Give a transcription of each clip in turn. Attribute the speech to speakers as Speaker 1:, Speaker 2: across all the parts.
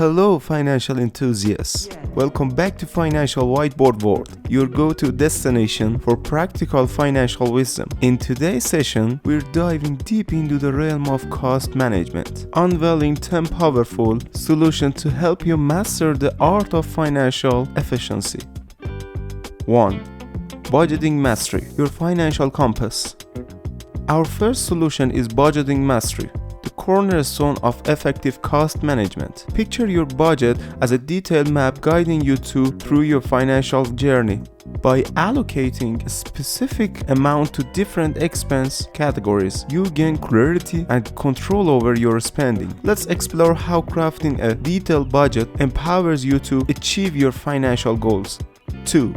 Speaker 1: Hello financial enthusiasts, welcome back to Financial Whiteboard World, your go-to destination for practical financial wisdom. In today's session, we're diving deep into the realm of cost management, unveiling 10 powerful solutions to help you master the art of financial efficiency. 1. Budgeting mastery, your financial compass. Our first solution is budgeting mastery, the cornerstone of effective cost management. Picture your budget as a detailed map guiding you through your financial journey. By allocating a specific amount to different expense categories, you gain clarity and control over your spending. Let's explore how crafting a detailed budget empowers you to achieve your financial goals. 2.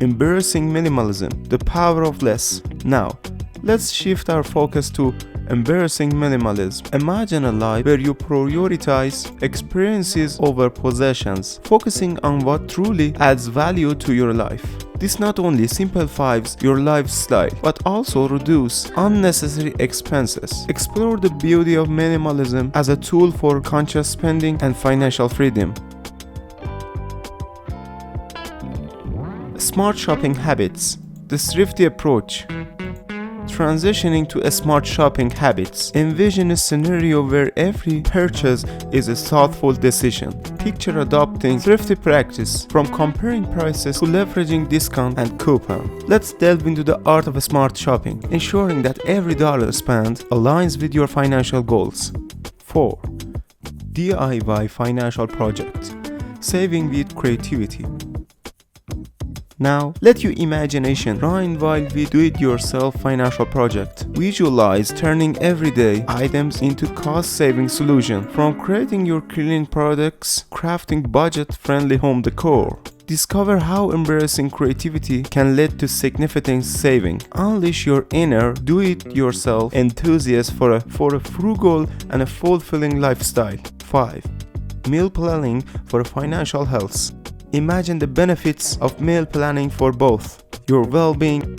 Speaker 1: Embracing minimalism, the power of less. Now, let's shift our focus to embracing minimalism. Imagine a life where you prioritize experiences over possessions, focusing on what truly adds value to your life. This not only simplifies your lifestyle, but also reduces unnecessary expenses. Explore the beauty of minimalism as a tool for conscious spending and financial freedom. Smart shopping habits, the thrifty approach. Transitioning to a smart shopping habits. Envision a scenario where every purchase is a thoughtful decision. Picture adopting thrifty practice from comparing prices to leveraging discount and coupon. Let's delve into the art of smart shopping, ensuring that every dollar spent aligns with your financial goals. 4. DIY financial project, saving with creativity. Now, let your imagination run wild with do-it-yourself financial project. Visualize turning everyday items into cost-saving solution, from creating your cleaning products, crafting budget-friendly home decor. Discover how embracing creativity can lead to significant saving. Unleash your inner do-it-yourself enthusiast for a frugal and a fulfilling lifestyle. 5. Meal planning for financial health. Imagine the benefits of meal planning for both your well-being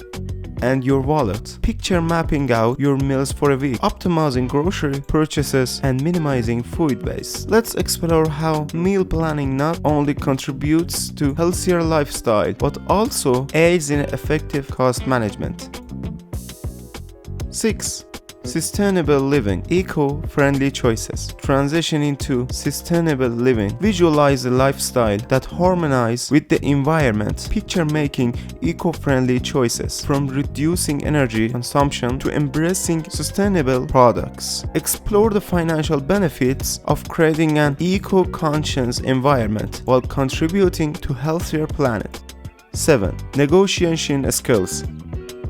Speaker 1: and your wallet. Picture mapping out your meals for a week, optimizing grocery purchases and minimizing food waste. Let's explore how meal planning not only contributes to healthier lifestyle but also aids in effective cost management. 6. Sustainable living, eco-friendly choices. Transition into sustainable living. Visualize a lifestyle that harmonizes with the environment. Picture making eco-friendly choices, from reducing energy consumption to embracing sustainable products. Explore the financial benefits of creating an eco-conscious environment while contributing to a healthier planet. 7. Negotiation skills,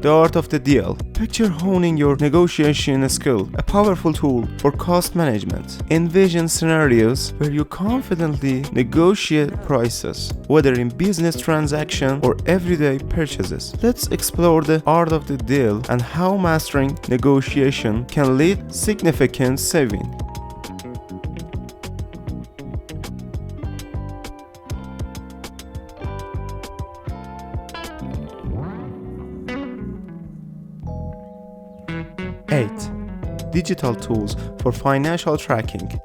Speaker 1: the art of the deal. Picture honing your negotiation skill, a powerful tool for cost management. Envision scenarios where you confidently negotiate prices, whether in business transaction or everyday purchases. Let's explore the art of the deal and how mastering negotiation can lead significant saving. Digital tools for financial tracking.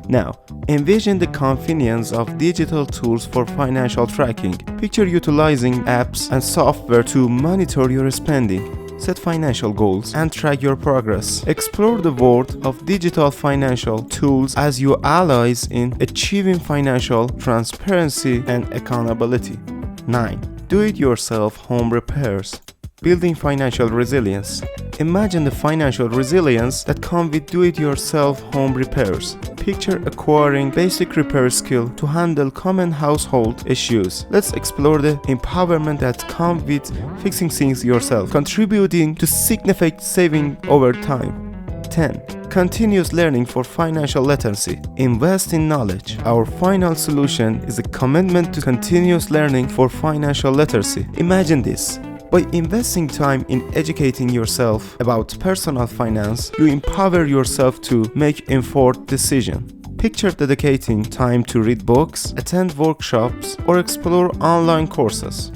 Speaker 1: Now, envision the convenience of digital tools for financial tracking. Picture utilizing apps and software to monitor your spending, set financial goals, and track your progress. Explore the world of digital financial tools as your allies in achieving financial transparency and accountability. 9. Do-it-yourself home repairs, building financial resilience. Imagine the financial resilience that comes with do-it-yourself home repairs. Picture acquiring basic repair skill to handle common household issues. Let's explore the empowerment that comes with fixing things yourself, contributing to significant saving over time. 10. Continuous learning for financial literacy. Invest in knowledge. Our final solution is a commitment to continuous learning for financial literacy. Imagine this. By investing time in educating yourself about personal finance, you empower yourself to make informed decisions. Picture dedicating time to read books, attend workshops, or explore online courses.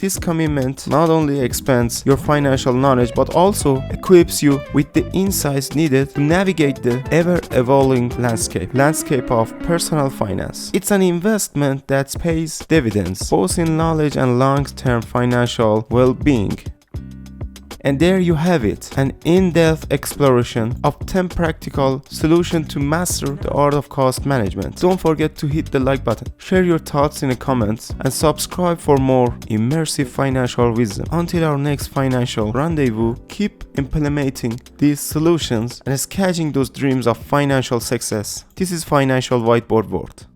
Speaker 1: This commitment not only expands your financial knowledge but also equips you with the insights needed to navigate the ever-evolving landscape of personal finance. It's an investment that pays dividends, both in knowledge and long-term financial well-being. And there you have it, an in-depth exploration of 10 practical solutions to master the art of cost management. Don't forget to hit the like button, share your thoughts in the comments, and subscribe for more immersive financial wisdom. Until our next financial rendezvous, keep implementing these solutions and sketching those dreams of financial success. This is Financial Whiteboard World.